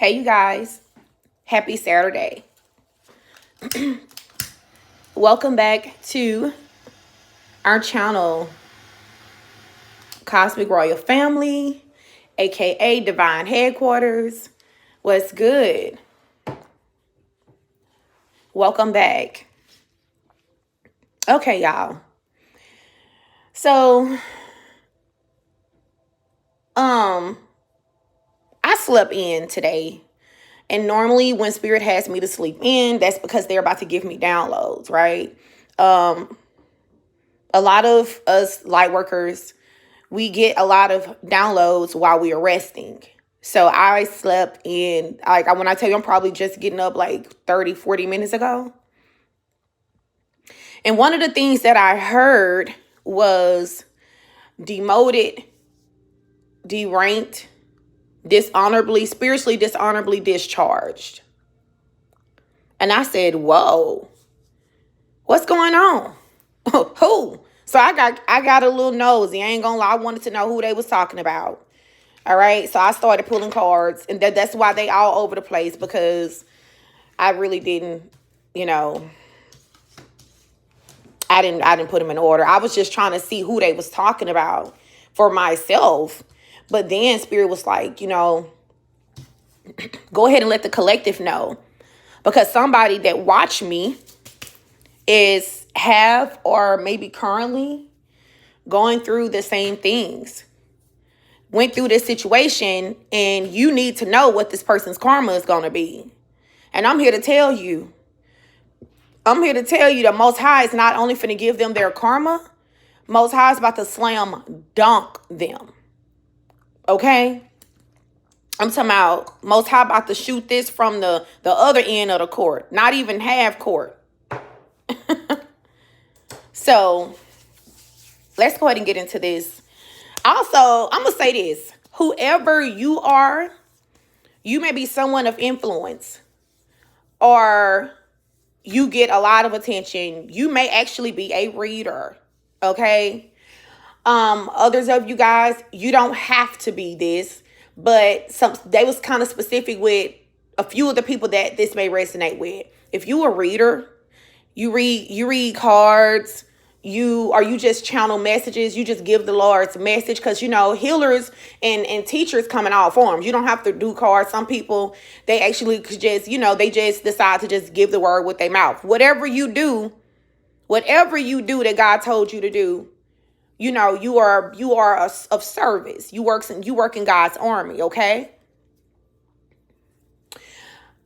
Hey, you guys. Happy Saturday. Welcome back to our channel, Cosmic Royal Family, aka Divine Headquarters. What's good? Welcome back. Okay, y'all. So, I slept in today. And normally when Spirit has me to sleep in, that's because they're about to give me downloads, right? A lot of us light workers, we get a lot of downloads while we are resting. So I slept in, like when I tell you I'm probably just getting up like 30, 40 minutes ago. And one of the things that I heard was demoted, deranked, dishonorably, spiritually dishonorably discharged. And I said, whoa, what's going on? Who? So I got a little nosy. I ain't gonna lie. I wanted to know who they was talking about. All right. So I started pulling cards, and that's why they all over the place, because I really didn't, I didn't put them in order. I was just trying to see who they was talking about for myself. But then Spirit was like, go ahead and let the collective know, because somebody that watched me have or maybe currently going through the same things, went through this situation, and you need to know what this person's karma is going to be. And I'm here to tell you the Most High is not only finna give them their karma, Most High is about to slam dunk them. Okay? I'm talking about Most High about to shoot this from the other end of the court, not even half court. So let's go ahead and get into this. Also, I'm going to say this. Whoever you are, you may be someone of influence, or you get a lot of attention. You may actually be a reader. Okay? Others of you guys, you don't have to be this, but they was kind of specific with a few of the people that this may resonate with. If you a reader, you read cards, you just channel messages, you just give the Lord's message, because healers and teachers come in all forms. You don't have to do cards. Some people, they actually just they just decide to just give the word with their mouth. Whatever you do that God told you to do, you are of service. You work in God's army. Okay.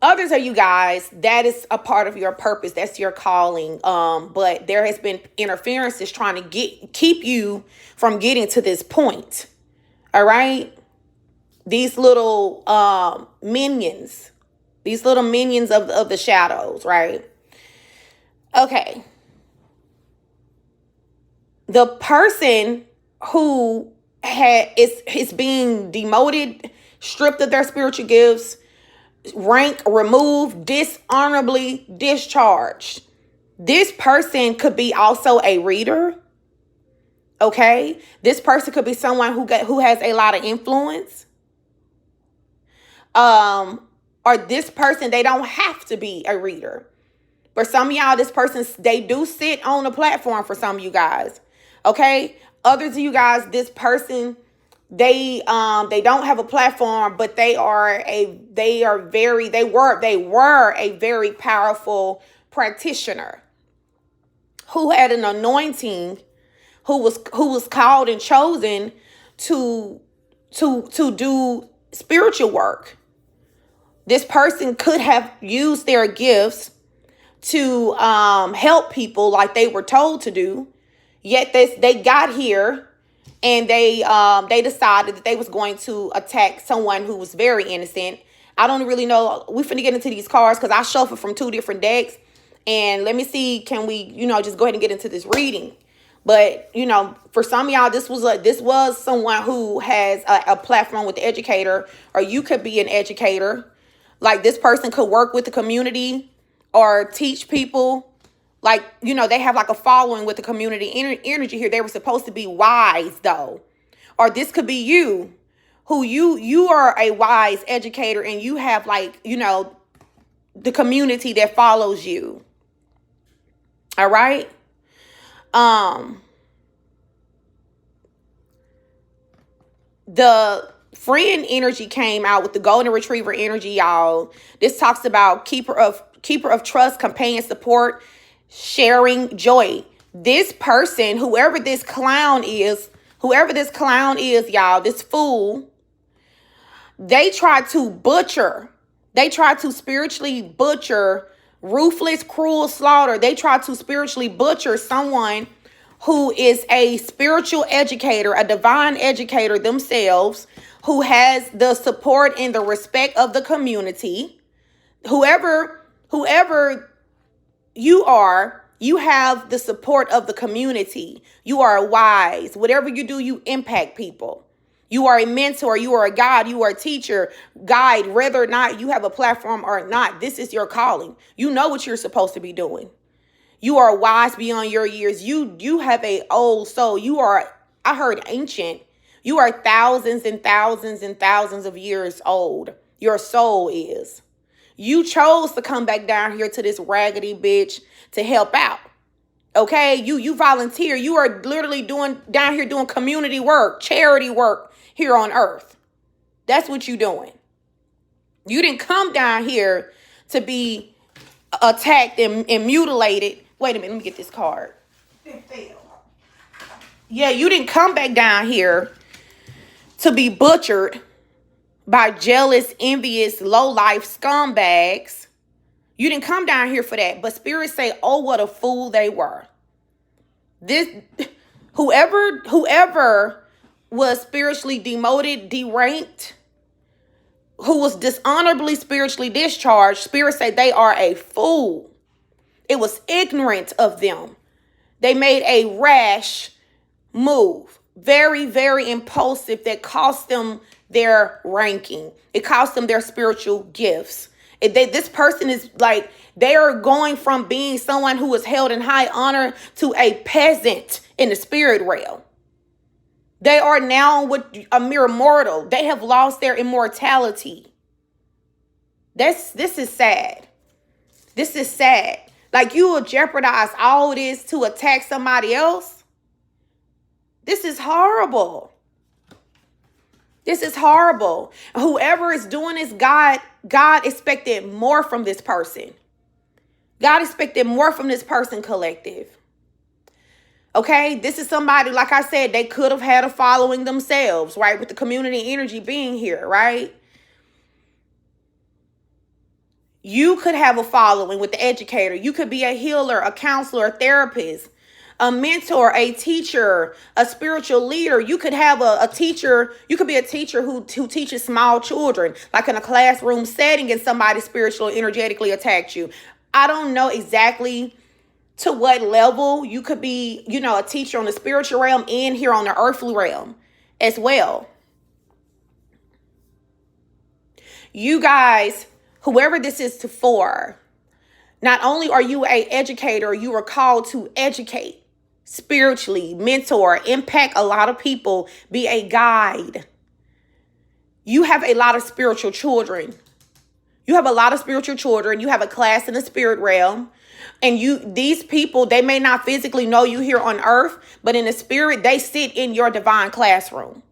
Others of you guys, that is a part of your purpose. That's your calling. But there has been interferences trying to keep you from getting to this point. All right. These little minions of the shadows. Right. Okay. The person who is being demoted, stripped of their spiritual gifts, rank removed, dishonorably discharged. This person could be also a reader. Okay? This person could be someone who has a lot of influence. Or this person, they don't have to be a reader. For some of y'all, this person, they do sit on a platform for some of you guys. Okay? Others of you guys, this person, they don't have a platform, but they were a very powerful practitioner who had an anointing, who was called and chosen to do spiritual work. This person could have used their gifts to help people like they were told to do, yet they got here. And they decided that they was going to attack someone who was very innocent. I don't really know. We finna get into these cards because I shuffled from 2 different decks. And let me see, can we, just go ahead and get into this reading. But, for some of y'all, this was someone who has a platform with the educator, or you could be an educator. Like, this person could work with the community or teach people. Like, they have like a following with the community energy here. They were supposed to be wise, though. Or this could be you who you are a wise educator, and you have, like, you know, the community that follows you. All right. The friend energy came out with the golden retriever energy, y'all. This talks about keeper of trust, companion, support, sharing, joy. This person, whoever this clown is, y'all, this fool, they try to butcher. They try to spiritually butcher, ruthless, cruel slaughter. They try to spiritually butcher someone who is a spiritual educator, a divine educator themselves, who has the support and the respect of the community. Whoever you are, you have the support of the community. You are wise. Whatever you do, you impact people. You are a mentor. You are a guide. You are a teacher, guide, whether or not you have a platform or not. This is your calling. You know what you're supposed to be doing. You are wise beyond your years. You have a old soul. You are, I heard ancient. You are thousands and thousands and thousands of years old. Your soul is. You chose to come back down here to this raggedy bitch to help out. Okay? You volunteer. You are literally down here doing community work, charity work here on earth. That's what you're doing. You didn't come down here to be attacked and mutilated. Wait a minute, let me get this card. Yeah, you didn't come back down here to be butchered by jealous, envious, low-life scumbags. You didn't come down here for that. But spirits say, oh, what a fool they were. This, whoever was spiritually demoted, deranked, who was dishonorably spiritually discharged, spirits say they are a fool. It was ignorant of them. They made a rash move, very, very impulsive, that cost them their ranking. It cost them their spiritual gifts. This person is like, they are going from being someone who is held in high honor to a peasant in the spirit realm. They are now with a mere mortal. They have lost their immortality. This is sad. This is sad. Like, you will jeopardize all this to attack somebody else. This is horrible. This is horrible. Whoever is doing this, God expected more from this person. God expected more from this person collective. Okay, this is somebody, like I said, they could have had a following themselves, right? With the community energy being here, right? You could have a following with the educator. You could be a healer, a counselor, a therapist, a mentor, a teacher, a spiritual leader. You could have a teacher. You could be a teacher who teaches small children, like in a classroom setting, and somebody spiritually, energetically attacked you. I don't know exactly to what level. You could be, you know, a teacher on the spiritual realm and here on the earthly realm as well. You guys, whoever this is for, not only are you an educator, you are called to educate spiritually, mentor, impact a lot of people, be a guide. You have a lot of spiritual children. You have a lot of spiritual children. You have a class in the spirit realm. And these people, they may not physically know you here on earth, but in the spirit, they sit in your divine classroom.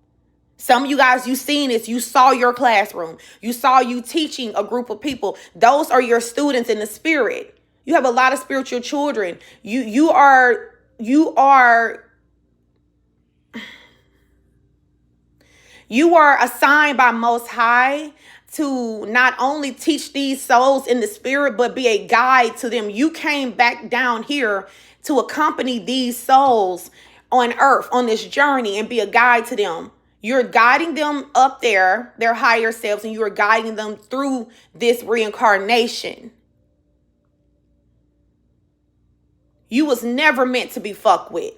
Some of you guys, you seen this. You saw your classroom. You saw you teaching a group of people. Those are your students in the spirit. You have a lot of spiritual children. You are assigned by Most High to not only teach these souls in the spirit, but be a guide to them. You came back down here to accompany these souls on earth on this journey and be a guide to them. You're guiding them up there, their higher selves, and you are guiding them through this reincarnation. You was never meant to be fucked with.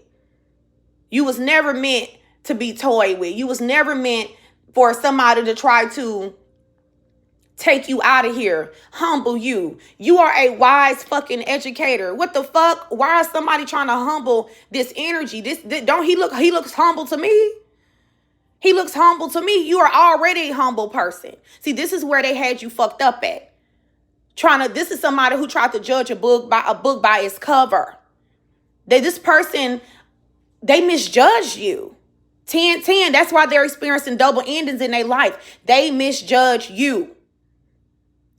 You was never meant to be toyed with. You was never meant for somebody to try to take you out of here, humble you. You are a wise fucking educator. What the fuck? Why is somebody trying to humble this energy? He looks humble to me. He looks humble to me. You are already a humble person. See, this is where they had you fucked up at. This is somebody who tried to judge a book by its cover. This person, they misjudged you. 10-10, that's why they're experiencing double endings in their life. They misjudge you.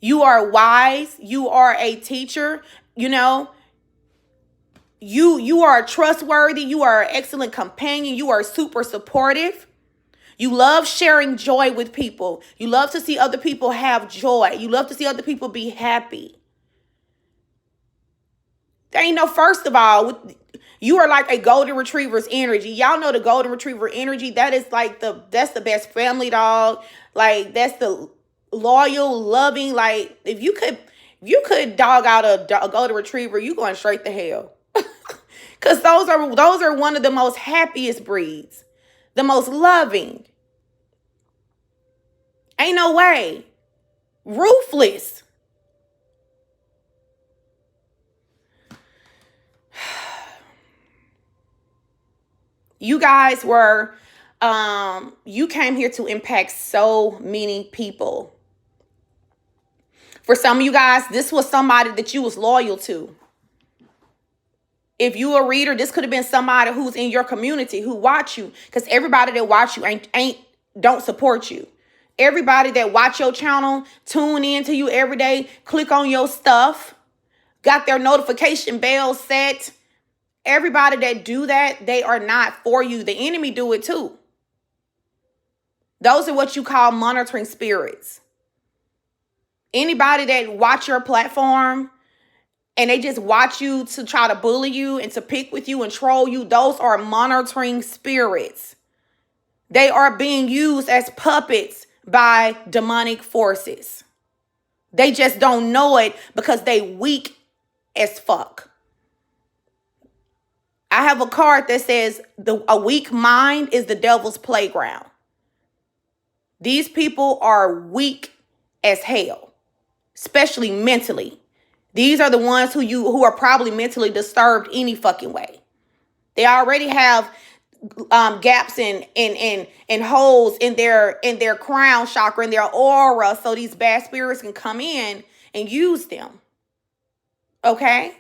You are wise. You are a teacher. You know, you are trustworthy. You are an excellent companion. You are super supportive. You love sharing joy with people. You love to see other people have joy. You love to see other people be happy. There ain't no, first of all, you are like a golden retriever's energy. Y'all know the golden retriever energy. That is like that's the best family dog. Like, that's the loyal, loving. Like, if you could dog out a golden retriever, you going straight to hell. Because those are one of the most happiest breeds. The most loving. Ain't no way. Ruthless. You guys were, you came here to impact so many people. For some of you guys, this was somebody that you was loyal to. If you a reader, this could have been somebody who's in your community who watch you, because everybody that watch you don't support you. Everybody that watch your channel, tune in to you every day, click on your stuff, got their notification bell set. Everybody that do that, they are not for you. The enemy do it too. Those are what you call monitoring spirits. Anybody that watch your platform and they just watch you to try to bully you and to pick with you and troll you, those are monitoring spirits. They are being used as puppets by demonic forces. They just don't know it because they weak as fuck. I have a card that says a weak mind is the devil's playground. These people are weak as hell, especially mentally. These are the ones who are probably mentally disturbed any fucking way. They already have gaps and holes in their crown chakra, in their aura, so these bad spirits can come in and use them. Okay?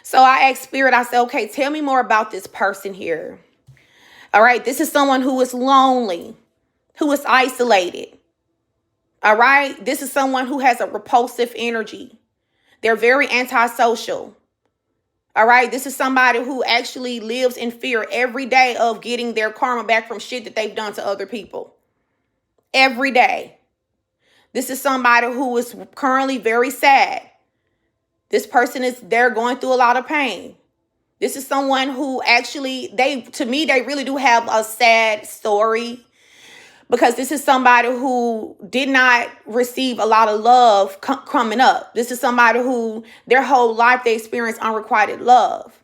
So I asked Spirit, I said, okay, tell me more about this person here. All right, this is someone who is lonely, who is isolated. All right, this is someone who has a repulsive energy. They're very antisocial. All right, this is somebody who actually lives in fear every day of getting their karma back from shit that they've done to other people. Every day. This is somebody who is currently very sad. This person they're going through a lot of pain. This is someone who actually, to me, they really do have a sad story, because this is somebody who did not receive a lot of love coming up. This is somebody who their whole life they experienced unrequited love.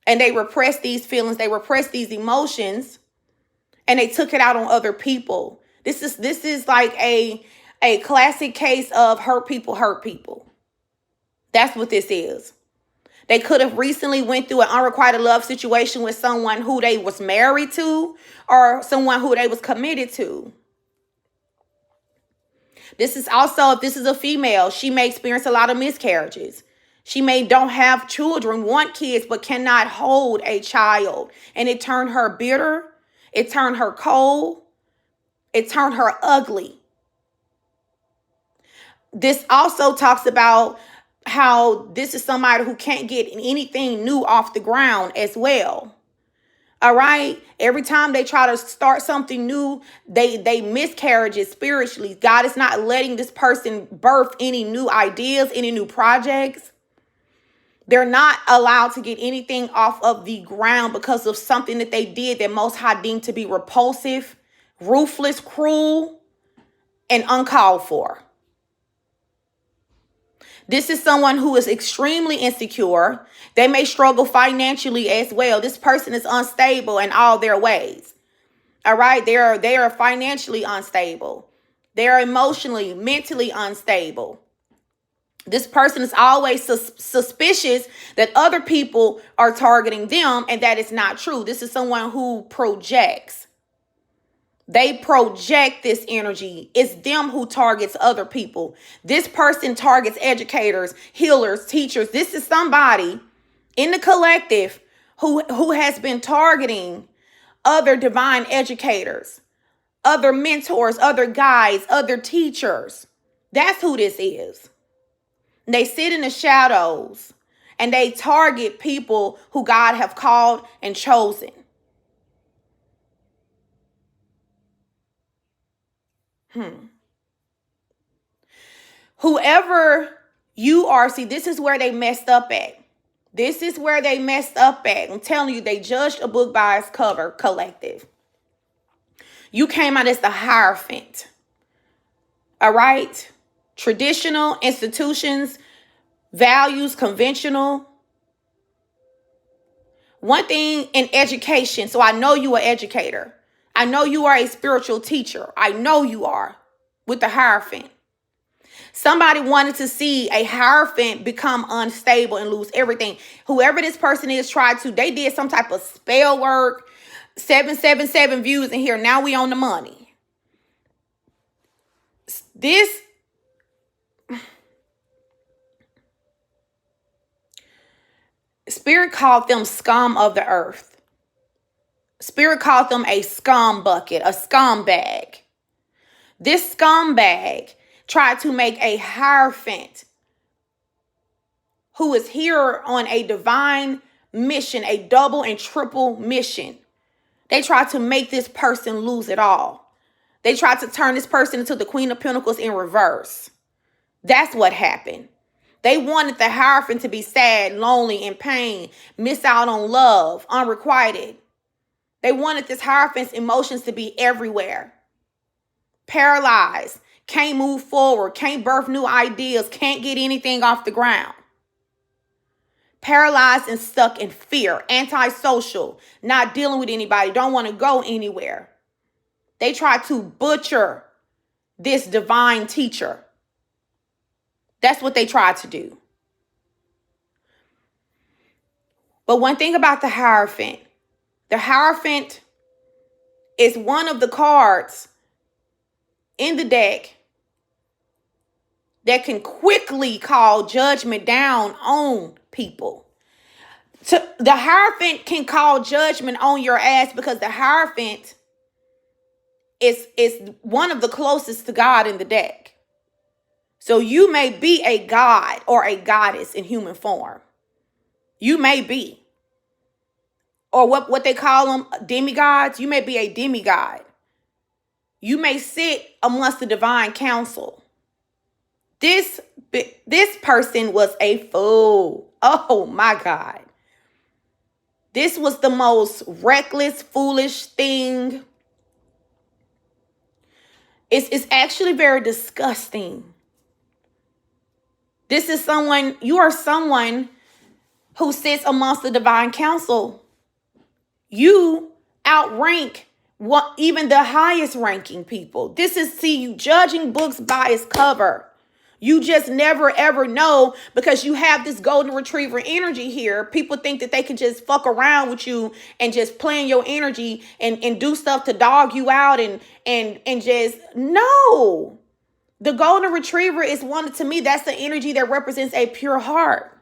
And they repressed these feelings, they repressed these emotions, and they took it out on other people. This is like a classic case of hurt people hurt people. That's what this is. They could have recently went through an unrequited love situation with someone who they was married to or someone who they was committed to. This is also, if this is a female, she may experience a lot of miscarriages. She may don't have children, want kids, but cannot hold a child. And it turned her bitter. It turned her cold. It turned her ugly. This also talks about how this is somebody who can't get anything new off the ground as well. All right. Every time they try to start something new, they miscarriages spiritually. God is not letting this person birth any new ideas, any new projects. They're not allowed to get anything off of the ground because of something that they did that Most High deemed to be repulsive, ruthless, cruel, and uncalled for. This is someone who is extremely insecure. They may struggle financially as well. This person is unstable in all their ways. All right. They are financially unstable. They are emotionally, mentally unstable. This person is always suspicious that other people are targeting them, and that is not true. This is someone who projects. They project this energy. It's them who targets other people. This person targets educators, healers, teachers. This is somebody in the collective who has been targeting other divine educators, other mentors, other guides, other teachers. That's who this is. They sit in the shadows and they target people who God have called and chosen. Whoever you are, see, this is where they messed up at. This is where they messed up at. I'm telling you, they judged a book by its cover, collective. You came out as the hierophant. All right? Traditional institutions, values, conventional. One thing in education, so I know you are an educator. I know you are a spiritual teacher. I know you are with the hierophant. Somebody wanted to see a hierophant become unstable and lose everything. Whoever this person is they did some type of spell work, 777 views in here. Now we on the money. This Spirit called them scum of the earth. Spirit called them a scum bucket, a scumbag. This scumbag tried to make a hierophant who is here on a divine mission, a double and triple mission. They tried to make this person lose it all. They tried to turn this person into the Queen of Pentacles in reverse. That's what happened. They wanted the hierophant to be sad, lonely, in pain, miss out on love, unrequited. They wanted this hierophant's emotions to be everywhere. Paralyzed, can't move forward, can't birth new ideas, can't get anything off the ground. Paralyzed and stuck in fear, antisocial, not dealing with anybody, don't want to go anywhere. They tried to butcher this divine teacher. That's what they tried to do. But one thing about the hierophant is one of the cards in the deck that can quickly call judgment down on people. So the hierophant can call judgment on your ass because the hierophant is one of the closest to God in the deck. So you may be a god or a goddess in human form. You may be. Or what they call them, demigods. You may be a demigod. You may sit amongst the divine council. This person was a fool. Oh my God. This was the most reckless, foolish thing. It's actually very disgusting. This is you are someone who sits amongst the divine council. You outrank even the highest ranking people. You judging books by its cover. You just never ever know because you have this golden retriever energy here. People think that they can just fuck around with you and just play in your energy and do stuff to dog you out and just no. The golden retriever is to me, that's the energy that represents a pure heart.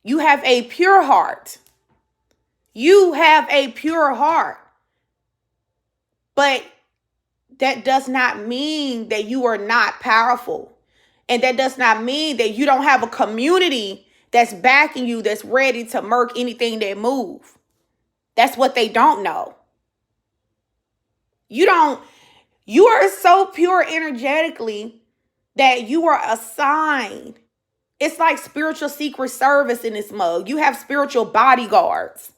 You have a pure heart. You have a pure heart. But that does not mean that you are not powerful. And that does not mean that you don't have a community that's backing you, that's ready to murk anything that move. That's what they don't know. You are so pure energetically that you are assigned. It's like spiritual secret service in this mug. You have spiritual bodyguards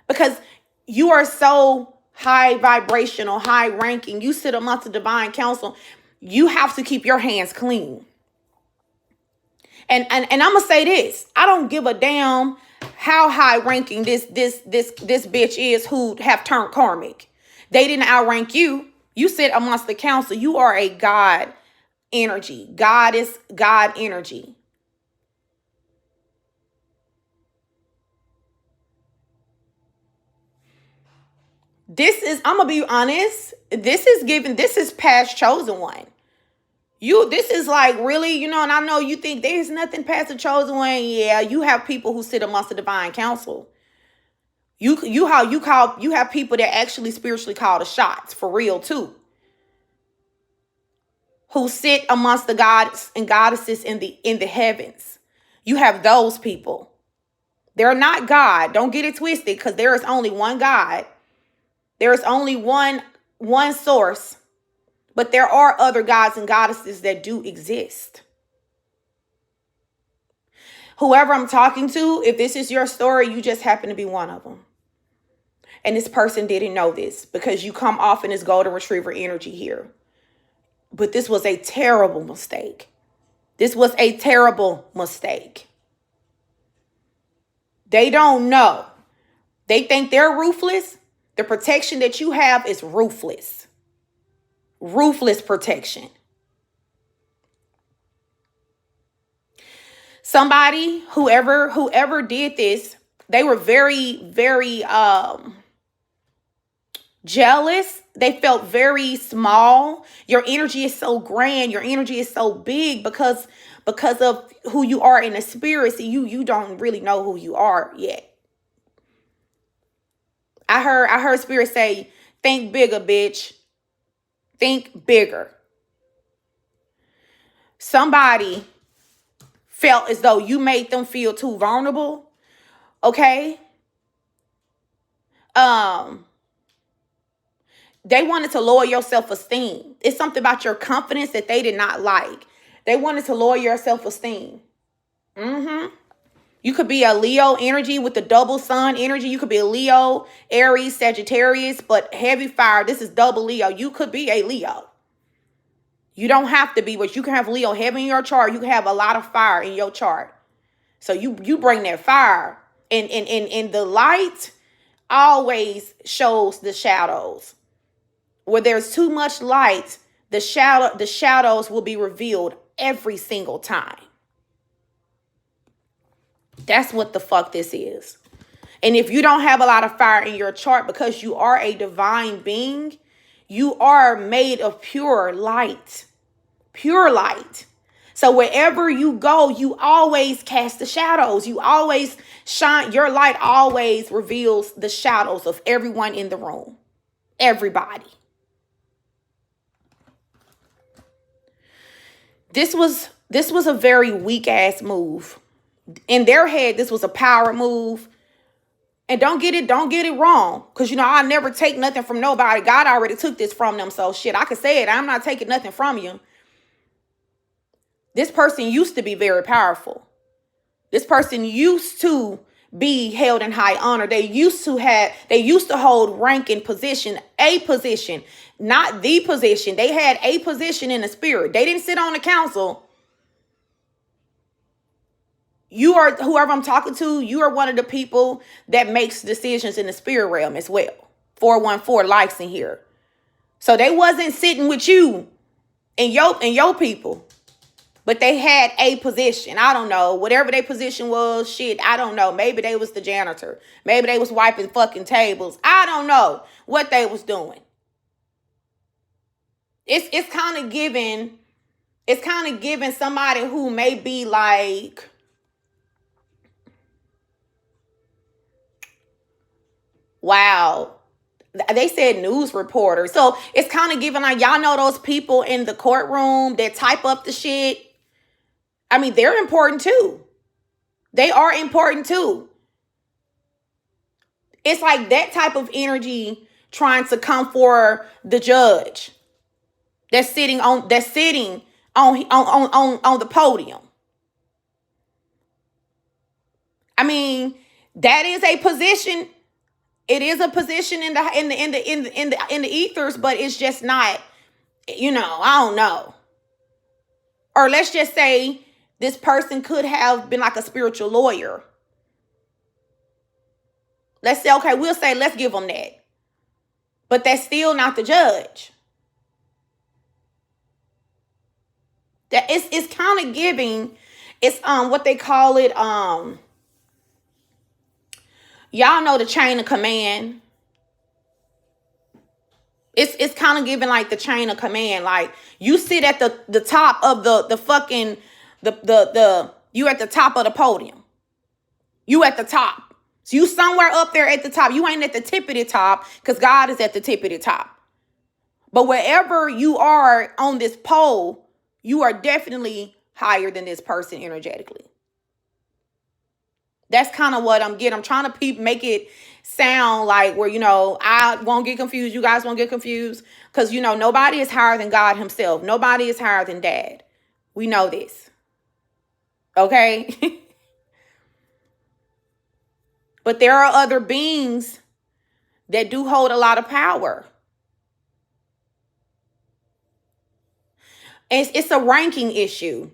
because you are so high vibrational, high ranking. You sit amongst the divine council. You have to keep your hands clean. And I'm gonna say this. I don't give a damn how high ranking this bitch is who have turned karmic. They didn't outrank you. You sit amongst the council. You are a god energy, goddess, God energy. This is, I'm gonna be honest, this is past chosen one. This is like really, and I know you think there's nothing past the chosen one. Yeah, you have people who sit amongst the divine council. You have people that actually spiritually call the shots for real too. Who sit amongst the gods and goddesses in the heavens. You have those people. They're not God. Don't get it twisted, because there is only one God. There is only one source. But there are other gods and goddesses that do exist. Whoever I'm talking to, if this is your story, you just happen to be one of them. And this person didn't know this, because you come off in this golden retriever energy here. But this was a terrible mistake. This was a terrible mistake. They don't know. They think they're ruthless. The protection that you have is ruthless. Ruthless protection. Somebody, whoever did this, they were very, very jealous. They felt very small. Your energy is so grand. Your energy is so big because of who you are in the spirit. So you don't really know who you are yet. I heard spirit say, think bigger, bitch. Think bigger. Somebody felt as though you made them feel too vulnerable. Okay? They wanted to lower your self-esteem. It's something about your confidence that they did not like. They wanted to lower your self-esteem. You could be a Leo energy with the double sun energy. You could be a Leo, Aries, Sagittarius, but heavy fire. This is double Leo. You could be a Leo. You don't have to be, but you can have Leo heavy in your chart. You can have a lot of fire in your chart. So you bring that fire. And the light always shows the shadows. Where there's too much light, the shadows will be revealed every single time. That's what the fuck this is. And if you don't have a lot of fire in your chart, because you are a divine being, you are made of pure light. Pure light. So wherever you go, you always cast the shadows. You always shine. Your light always reveals the shadows of everyone in the room. Everybody. This was a very weak ass move. In their head, this was a power move. And don't get it wrong. Because, I never take nothing from nobody. God already took this from them. So, shit, I can say it. I'm not taking nothing from you. This person used to be very powerful. This person used to be held in high honor. They used to hold rank and position, a position, not the position. They had a position in the spirit. They didn't sit on the council. You are, whoever I'm talking to, you are one of the people that makes decisions in the spirit realm as well. 414 likes in here. So they wasn't sitting with you and your people. But they had a position. I don't know. Whatever their position was, shit, I don't know. Maybe they was the janitor. Maybe they was wiping fucking tables. I don't know what they was doing. It's kind of giving somebody who may be like, wow, they said news reporter. So it's kind of giving like, y'all know those people in the courtroom that type up the shit. I mean, they're important too. They are important too. It's like that type of energy trying to come for the judge that's sitting on the podium. I mean, that is a position. It is a position in the ethers, but it's just not, I don't know. Or let's just say this person could have been like a spiritual lawyer. Let's say, okay, let's give them that. But that's still not the judge. That it's kind of giving. It's what they call it. Y'all know the chain of command. It's kind of giving like the chain of command. Like you sit at the top of the fucking the you at the top of the podium. You at the top. So you somewhere up there at the top. You ain't at the tip of the top because God is at the tip of the top. But wherever you are on this pole, you are definitely higher than this person energetically. That's kind of what I'm getting. I'm trying to make it sound like where, I won't get confused. You guys won't get confused. Because, nobody is higher than God himself. Nobody is higher than Dad. We know this. Okay? But there are other beings that do hold a lot of power. It's a ranking issue.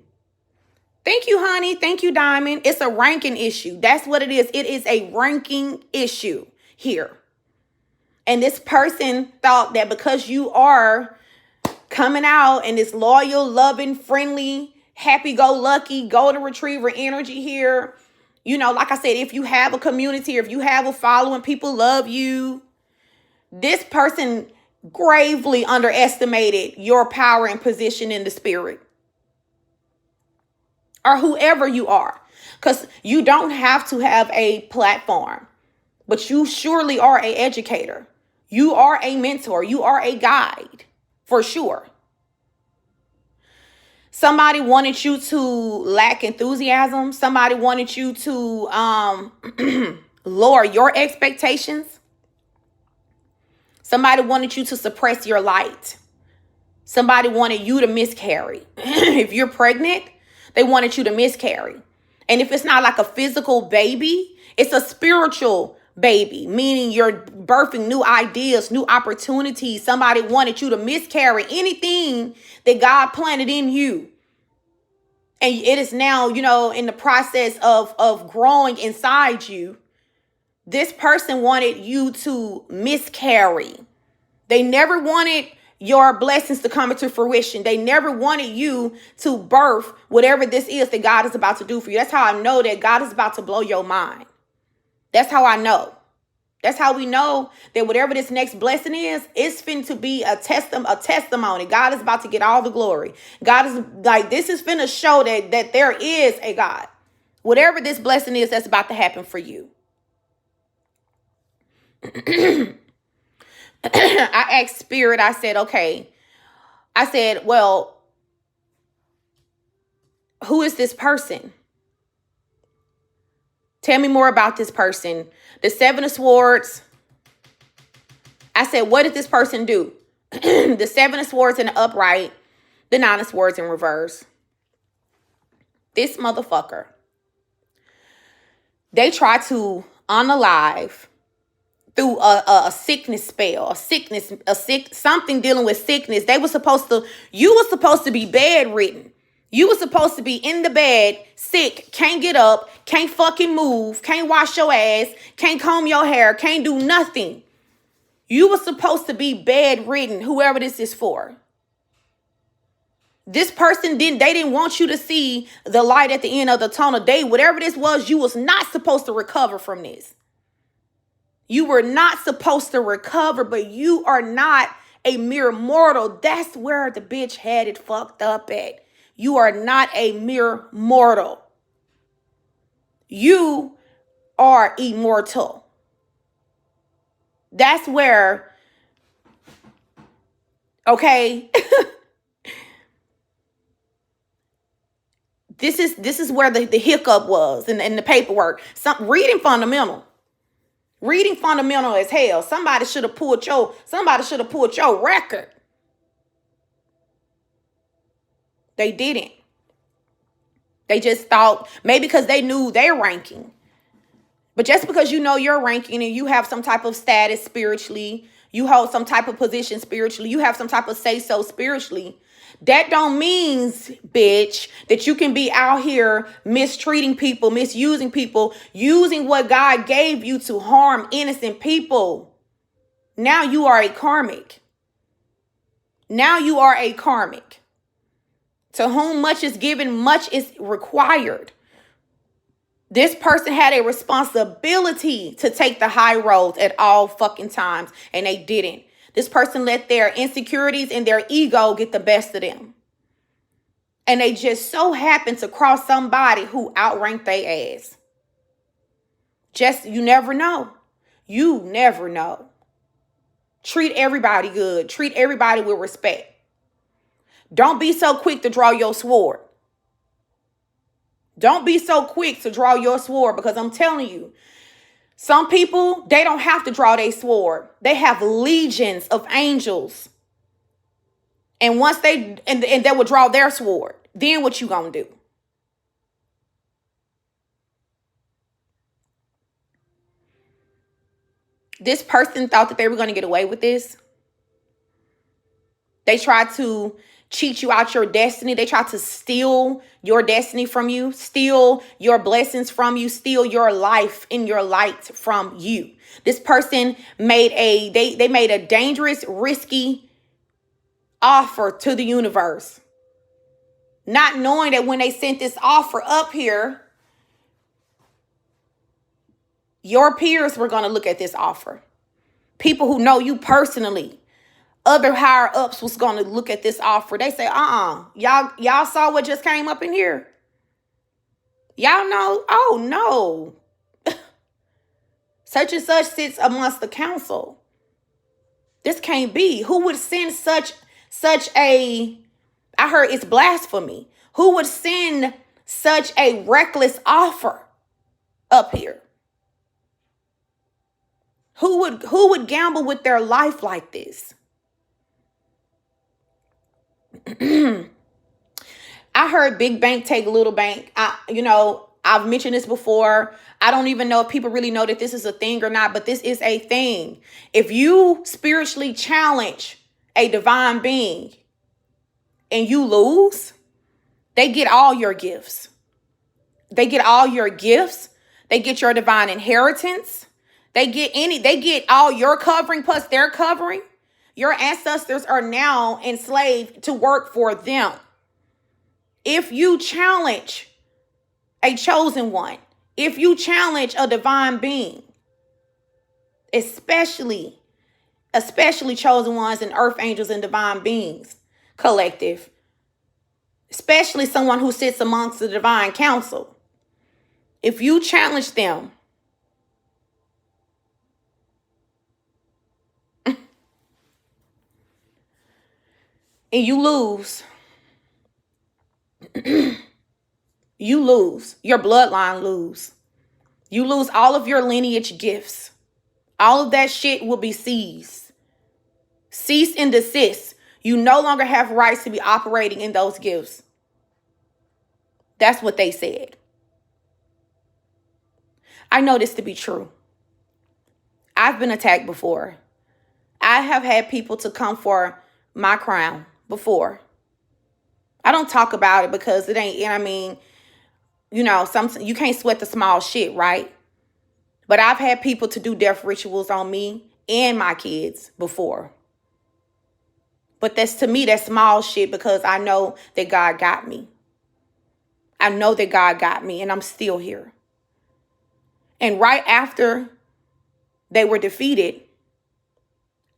Thank you, honey. Thank you, Diamond. It's a ranking issue. That's what it is. It is a ranking issue here. And this person thought that because you are coming out in this loyal, loving, friendly, happy-go-lucky, golden retriever energy here, like I said, if you have a community, if you have a following, people love you. This person gravely underestimated your power and position in the spirit. Or whoever you are. Because you don't have to have a platform. But you surely are an educator. You are a mentor. You are a guide. For sure. Somebody wanted you to lack enthusiasm. Somebody wanted you to lower your expectations. Somebody wanted you to suppress your light. Somebody wanted you to miscarry. If you're pregnant, they wanted you to miscarry. And if it's not like a physical baby, it's a spiritual baby, meaning you're birthing new ideas, new opportunities. Somebody wanted you to miscarry anything that God planted in you. And it is now, in the process of growing inside you. This person wanted you to miscarry. They never wanted your blessings to come into fruition. They never wanted you to birth whatever this is that God is about to do for you. That's how I know that God is about to blow your mind. That's how I know. That's how we know that whatever this next blessing is, it's finna to be a testimony. God is about to get all the glory. God is like, this is finna show that there is a God. Whatever this blessing is, that's about to happen for you. I asked Spirit, I said, okay. I said, well, who is this person? Tell me more about this person. The Seven of Swords. I said, what did this person do? The Seven of Swords in the upright. The Nine of Swords in reverse. This motherfucker. They try to unalive through a sickness spell, something dealing with sickness. You were supposed to be bedridden. You were supposed to be in the bed, sick, can't get up, can't fucking move, can't wash your ass, can't comb your hair, can't do nothing. You were supposed to be bedridden, whoever this is for. This person they didn't want you to see the light at the end of the tunnel. Whatever this was, you was not supposed to recover from this. You were not supposed to recover, but you are not a mere mortal. That's where the bitch had it fucked up at. You are not a mere mortal. You are immortal. That's where, okay, this is where the hiccup was in the paperwork. Reading fundamental. Reading fundamental as hell. Somebody should have pulled your record. They didn't. They just thought, maybe because they knew their ranking. But just because you know your ranking and you have some type of status spiritually, you hold some type of position spiritually, you have some type of say-so spiritually, that don't mean, bitch, that you can be out here mistreating people, misusing people, using what God gave you to harm innocent people. Now you are a karmic. Now you are a karmic. To whom much is given, much is required. This person had a responsibility to take the high road at all fucking times, and they didn't. This person let their insecurities and their ego get the best of them. And they just so happened to cross somebody who outranked their ass. Just, you never know. You never know. Treat everybody good. Treat everybody with respect. Don't be so quick to draw your sword. Don't be so quick to draw your sword, because I'm telling you, some people, they don't have to draw their sword. They have legions of angels. And once they will draw their sword, then what you gonna do? This person thought that they were gonna get away with this. They tried to cheat you out your destiny. They tried to steal your destiny from you, steal your blessings from you, steal your life and your light from you. This person made they made a dangerous, risky offer to the universe, not knowing that when they sent this offer up here, your peers were going to look at this offer. People who know you personally, other higher ups was going to look at this offer. They say, y'all saw what just came up in here? Y'all know? Oh, no. Such and such sits amongst the council. This can't be. Who would send such a, I heard it's blasphemy. Who would send such a reckless offer up here? Who would gamble with their life like this? I heard big bank take little bank. I've mentioned this before. I don't even know if people really know that this is a thing or not, but this is a thing. If you spiritually challenge a divine being and you lose, they get all your gifts. They get all your gifts. They get your divine inheritance. They get all your covering plus their covering. Your ancestors are now enslaved to work for them. If you challenge a chosen one, if you challenge a divine being, especially chosen ones and earth angels and divine beings, collective, especially someone who sits amongst the divine council, if you challenge them, and you lose, you lose. Your bloodline lose. You lose all of your lineage gifts. All of that shit will be seized. Cease and desist. You no longer have rights to be operating in those gifts. That's what they said. I know this to be true. I've been attacked before. I have had people to come for my crown before. I don't talk about it because it ain't, you can't sweat the small shit, right? But I've had people to do death rituals on me and my kids before. But to me, that's small shit because I know that God got me. I know that God got me and I'm still here. And right after they were defeated,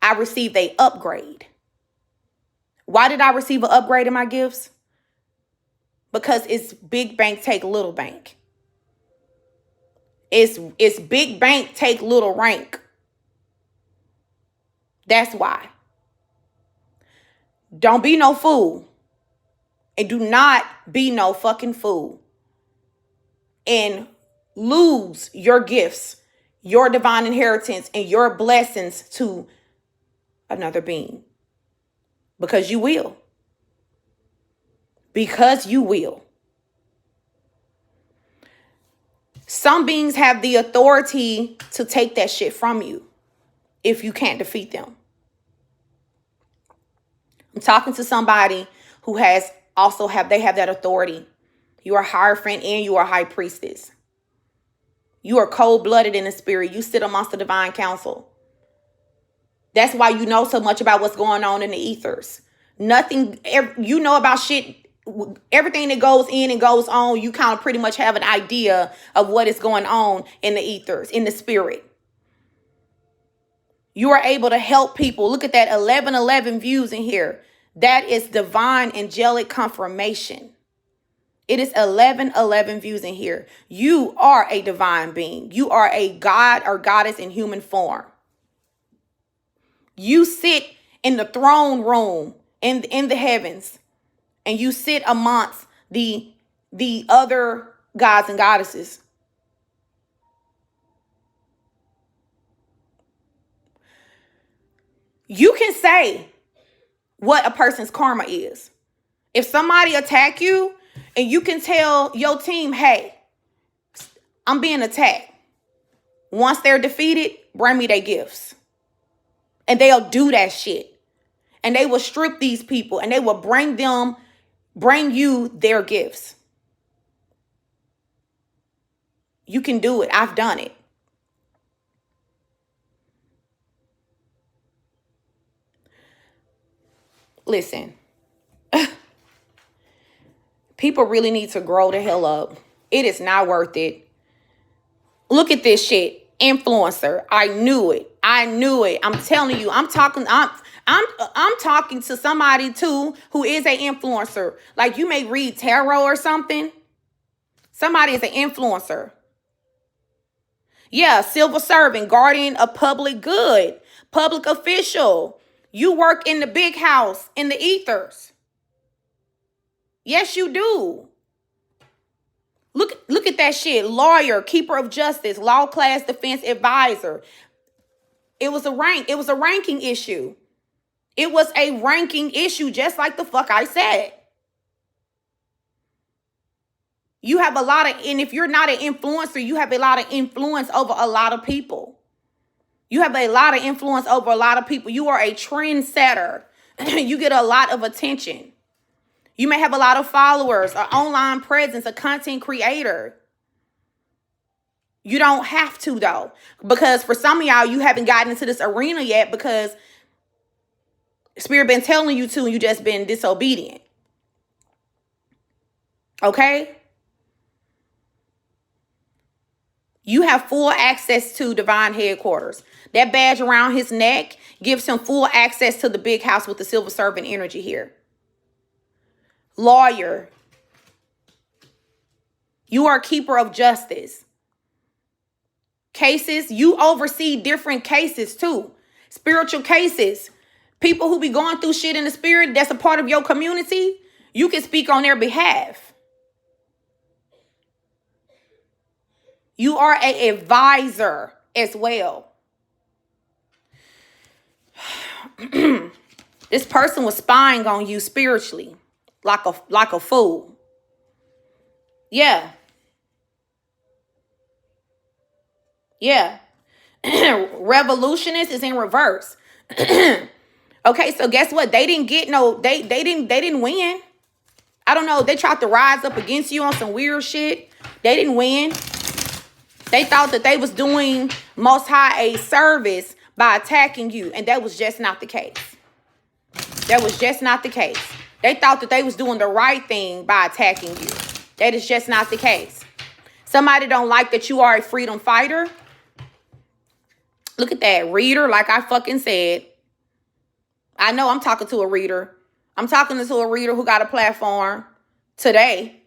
I received an upgrade. Why did I receive an upgrade in my gifts? Because it's big bank take little bank. It's big bank take little rank. That's why. Don't be no fool. And do not be no fucking fool. And lose your gifts, your divine inheritance, and your blessings to another being. Because you will. Because you will. Some beings have the authority to take that shit from you if you can't defeat them. I'm talking to somebody who they have that authority. You are hierophant and you are high priestess. You are cold-blooded in the spirit. You sit amongst the divine council. That's why you know so much about what's going on in the ethers. Nothing, you know about shit everything that goes in and goes on, you kind of pretty much have an idea of what is going on in the ethers, in the spirit. You are able to help people. Look at that 1111 views in here. That is divine angelic confirmation. It is 1111 views in here. You are a divine being. You are a god or goddess in human form. You sit in the throne room in the heavens, and you sit amongst the other gods and goddesses. You can say what a person's karma is. If somebody attack you and you can tell your team, hey, I'm being attacked. Once they're defeated, bring me their gifts. And they'll do that shit. And they will strip these people and they will bring you their gifts. You can do it. I've done it. Listen, people really need to grow the hell up. It is not worth it. Look at this shit. Influencer. I knew it. I'm telling you, I'm talking to somebody too who is an influencer. Like you may read tarot or something. Somebody is an influencer. Yeah, civil servant, guardian of public good, public official. You work in the big house, in the ethers. Yes, you do. Look at that shit. Lawyer, keeper of justice, law class defense advisor. It was a ranking issue. It was a ranking issue, just like the fuck I said. You have a lot of, and if you're not an influencer, you have a lot of influence over a lot of people. You have a lot of influence over a lot of people. You are a trendsetter. You get a lot of attention. You may have a lot of followers, an online presence, a content creator. You don't have to, though. Because for some of y'all, you haven't gotten into this arena yet because Spirit been telling you to and you just been disobedient. Okay? You have full access to divine headquarters. That badge around his neck gives him full access to the big house with the silver servant energy here. Lawyer. You are a keeper of justice. Cases, you oversee different cases too. Spiritual cases. People who be going through shit in the spirit that's a part of your community, you can speak on their behalf. You are an advisor as well. This person was spying on you spiritually, like a fool. Yeah. Yeah. Revolutionist is in reverse. Okay, so guess what? They didn't get they didn't win. I don't know. They tried to rise up against you on some weird shit. They didn't win. They thought that they was doing Most High a service by attacking you. And that was just not the case. That was just not the case. They thought that they was doing the right thing by attacking you. That is just not the case. Somebody don't like that you are a freedom fighter. Look at that. Reader, like I fucking said. I know I'm talking to a reader. I'm talking to a reader who got a platform today.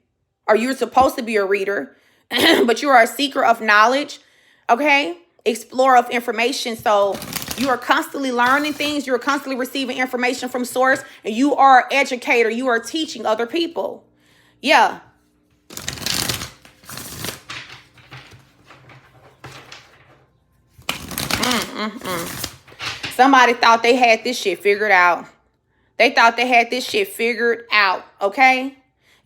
Or you're supposed to be a reader. But you are a seeker of knowledge, okay? Explorer of information. So you are constantly learning things. You're constantly receiving information from source. And you are an educator. You are teaching other people. Yeah. Somebody thought they had this shit figured out. They thought they had this shit figured out, okay?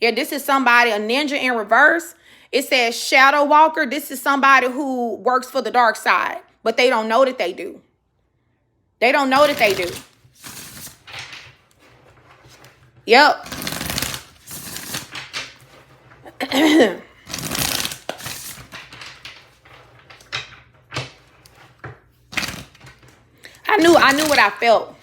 Yeah, this is somebody, a ninja in reverse. It says shadow walker. This is somebody who works for the dark side, but they don't know that they do. They don't know that they do. Yep. I knew what I felt.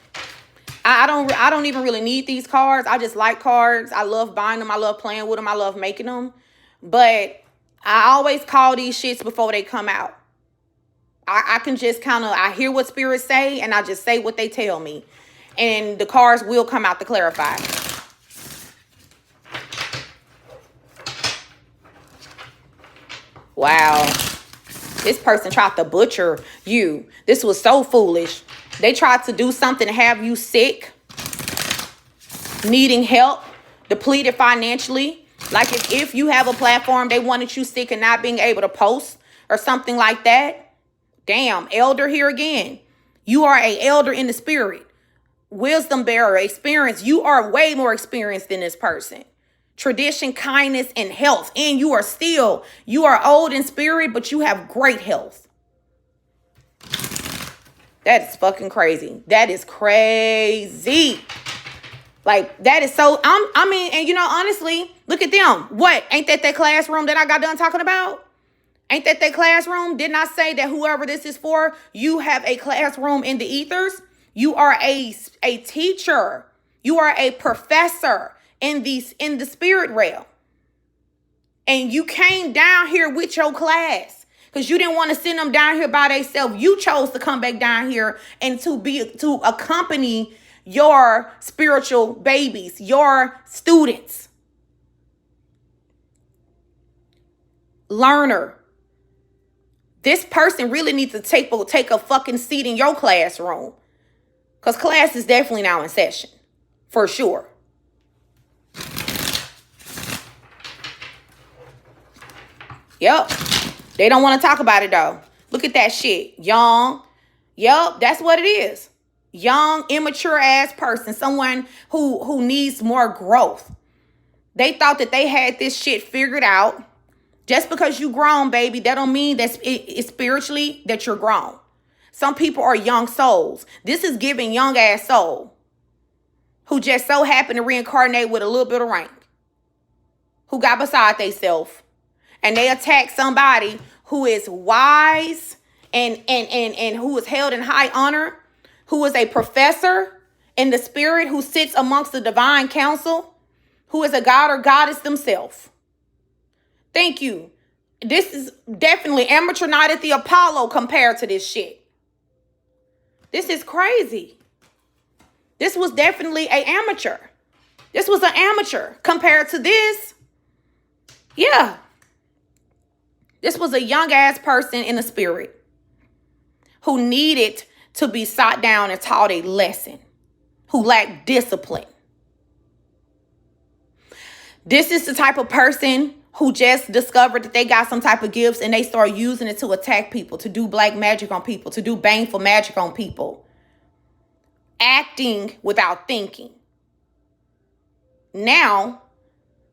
I don't even really need these cards. I just like cards. I love buying them. I love playing with them. I love making them. But I always call these shits before they come out. I can just kind of, I hear what spirits say and I just say what they tell me. And the cards will come out to clarify. Wow. This person tried to butcher you. This was so foolish. They tried to do something to have you sick, needing help, depleted financially. Like if you have a platform, they wanted you sick and not being able to post or something like that. Damn, elder here again. You are an elder in the spirit. Wisdom bearer, experience. You are way more experienced than this person. Tradition, kindness, and health. And you are old in spirit, but you have great health. That is fucking crazy. That is crazy. Like, that is so, I mean, and you know, honestly, look at them. What? Ain't that classroom that I got done talking about? Ain't that classroom? Didn't I say that whoever this is for, you have a classroom in the ethers? You are a teacher. You are a professor in the spirit realm. And you came down here with your class because you didn't want to send them down here by themselves. You chose to come back down here and to accompany your spiritual babies, your students. Learner. This person really needs to take a fucking seat in your classroom. Because class is definitely now in session. For sure. Yep. They don't want to talk about it though. Look at that shit. Young. Yep, that's what it is. Young, immature ass person. Someone who needs more growth. They thought that they had this shit figured out. Just because you grown, baby, that don't mean that it's spiritually that you're grown. Some people are young souls. This is giving young ass soul who just so happened to reincarnate with a little bit of rank, who got beside themselves, and they attack somebody who is wise and who is held in high honor, who is a professor in the spirit, who sits amongst the divine council, who is a god or goddess themselves. Thank you. This is definitely amateur night at the Apollo compared to this shit. This is crazy. This was definitely an amateur. This was an amateur compared to this. Yeah. This was a young ass person in the spirit who needed to be sat down and taught a lesson, who lacked discipline. This is the type of person who just discovered that they got some type of gifts and they start using it to attack people, to do black magic on people, to do baneful magic on people. Acting without thinking. Now,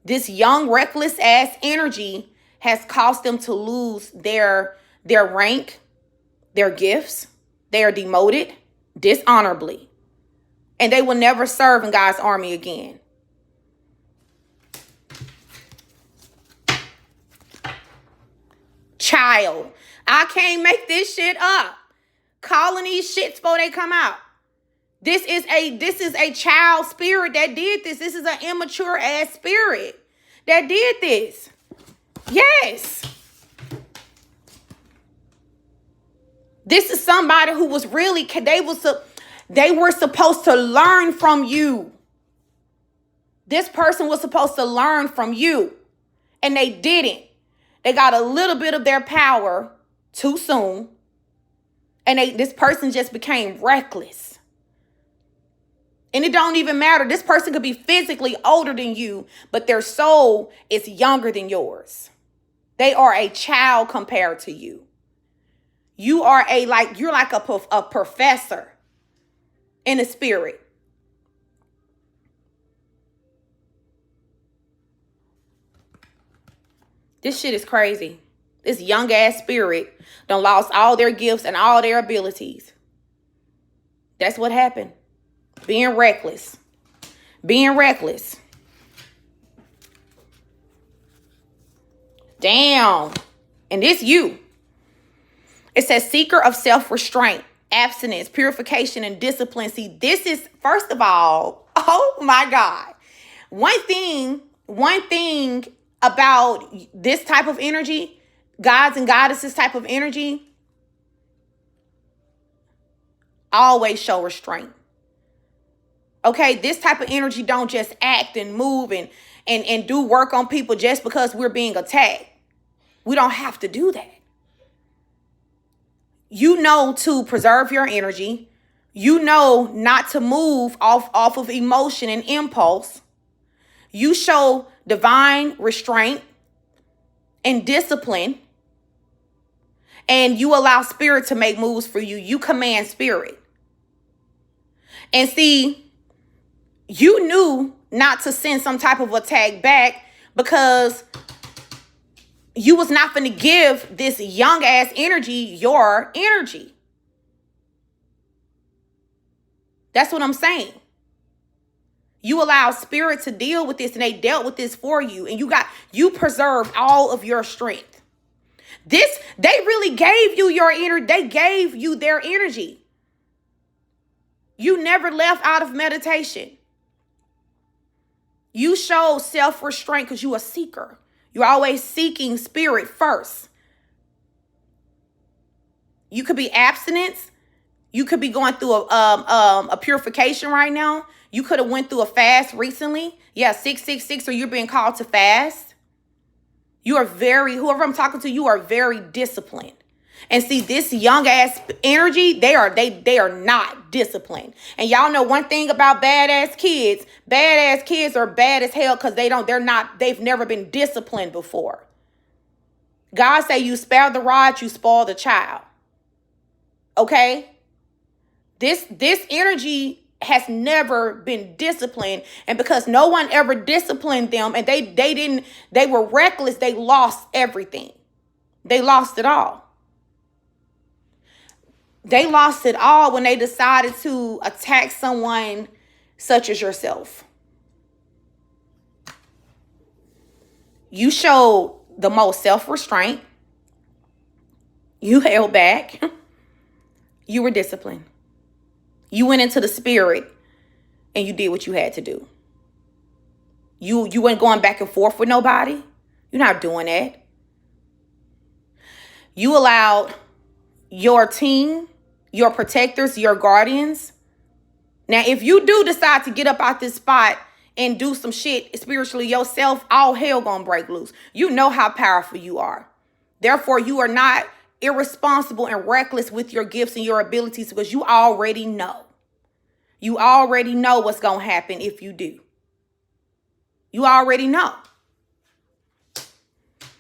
this young, reckless ass energy has caused them to lose their rank, their gifts. They are demoted dishonorably. And they will never serve in God's army again. Child. I can't make this shit up. Calling these shits before they come out. This is a child spirit that did this. This is an immature ass spirit that did this. Yes. This is somebody who was really, they were supposed to learn from you. This person was supposed to learn from you. And they didn't. They got a little bit of their power too soon. And this person just became reckless. And it don't even matter. This person could be physically older than you, but their soul is younger than yours. They are a child compared to you. You're like a professor in the spirit. This shit is crazy. This young ass spirit done lost all their gifts and all their abilities. That's what happened. Being reckless. Being reckless. Damn. And this you. It says seeker of self-restraint, abstinence, purification, and discipline. See, this is, first of all, oh my God. One thing about this type of energy, gods and goddesses type of energy, always show restraint. Okay, this type of energy don't just act and move and do work on people just because we're being attacked. We don't have to do that. You know to preserve your energy. You know not to move off of emotion and impulse. You show divine restraint and discipline. And you allow spirit to make moves for you. You command spirit. And see, you knew not to send some type of attack back because you was not going to give this young ass energy your energy. That's what I'm saying. You allow spirit to deal with this, and they dealt with this for you, and you preserved all of your strength. They really gave you your energy. They gave you their energy. You never left out of meditation. You showed self-restraint because you're a seeker. You're always seeking spirit first. You could be abstinence. You could be going through a purification right now. You could have went through a fast recently. Yeah, 666, or you're being called to fast. You are whoever I'm talking to, you are very disciplined. And see, this young ass energy, they are not disciplined. And y'all know one thing about badass kids. Badass kids are bad as hell because they've never been disciplined before. God say you spare the rod, you spoil the child. Okay? This energy has never been disciplined. And because no one ever disciplined them and they were reckless, they lost everything. They lost it all. They lost it all when they decided to attack someone such as yourself. You showed the most self-restraint. You held back. You were disciplined. You went into the spirit and you did what you had to do. You weren't going back and forth with nobody. You're not doing that. You allowed your team, your protectors, your guardians. Now, if you do decide to get up out this spot and do some shit spiritually yourself, all hell gonna break loose. You know how powerful you are. Therefore, you are not irresponsible and reckless with your gifts and your abilities because you already know. You already know what's gonna happen if you do. You already know.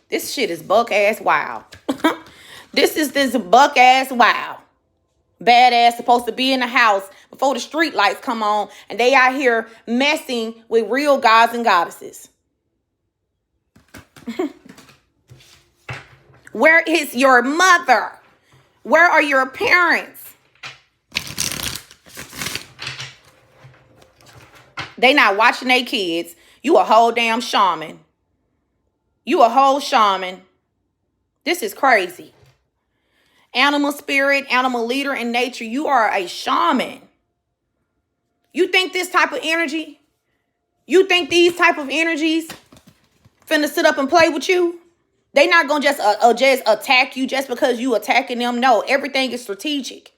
This shit is buck ass wild. This buck ass wild. Badass supposed to be in the house before the street lights come on, and they out here messing with real gods and goddesses. Where is your mother? Where are your parents? They not watching their kids. You a whole damn shaman. You a whole shaman. This is crazy. Animal spirit, animal leader in nature. You are a shaman. You think this type of energy? You think these type of energies finna sit up and play with you? They not gonna just attack you just because you attacking them. No, everything is strategic.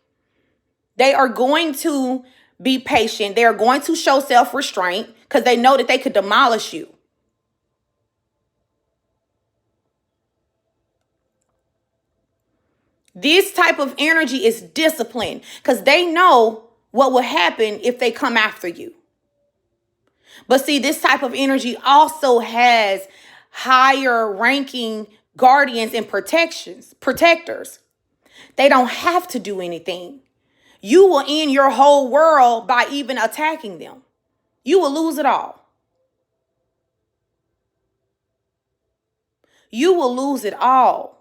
They are going to be patient. They are going to show self-restraint because they know that they could demolish you. This type of energy is discipline because they know what will happen if they come after you. But see, this type of energy also has higher ranking guardians and protectors. They don't have to do anything. You will end your whole world by even attacking them. You will lose it all. You will lose it all.